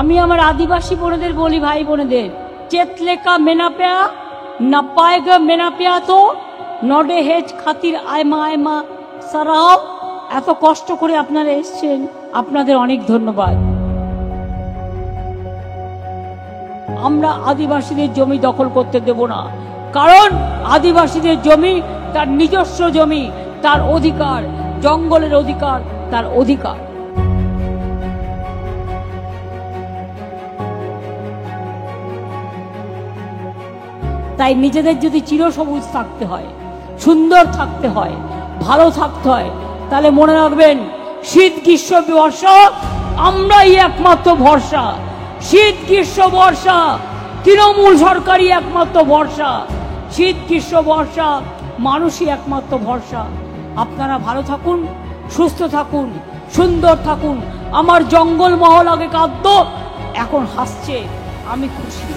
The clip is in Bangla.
আমি আমার আদিবাসী বোনেদের বলি, ভাই বোনেদের, চেতলে কা মেনা পেয়া না পায়গা মেনা পেয়া তো নডে হেজ খাতির আয়মা আয়মা সারাও। এত কষ্ট করে আপনারা এসছেন, আপনাদের অনেক ধন্যবাদ। আমরা আদিবাসীদের জমি দখল করতে দেব না, কারণ আদিবাসীদের জমি তার নিজস্ব জমি, তার অধিকার, জঙ্গলের অধিকার তার অধিকার। তাই নিজেদের যদি চিরসবুজ থাকতে হয়, সুন্দর থাকতে হয়, ভালো থাকতে হয়, তাহলে মনে রাখবেন শীত গ্রীষ্ম বর্ষা আমরাই একমাত্র ভরসা। শীত গ্রীষ্ম বর্ষা তৃণমূল সরকারই একমাত্র ভরসা। শীত গ্রীষ্ম বর্ষা মানুষই একমাত্র ভরসা। আপনারা ভালো থাকুন, সুস্থ থাকুন, সুন্দর থাকুন। আমার জঙ্গল মহল আগে কাঁদতো, এখন হাসছে, আমি খুশি।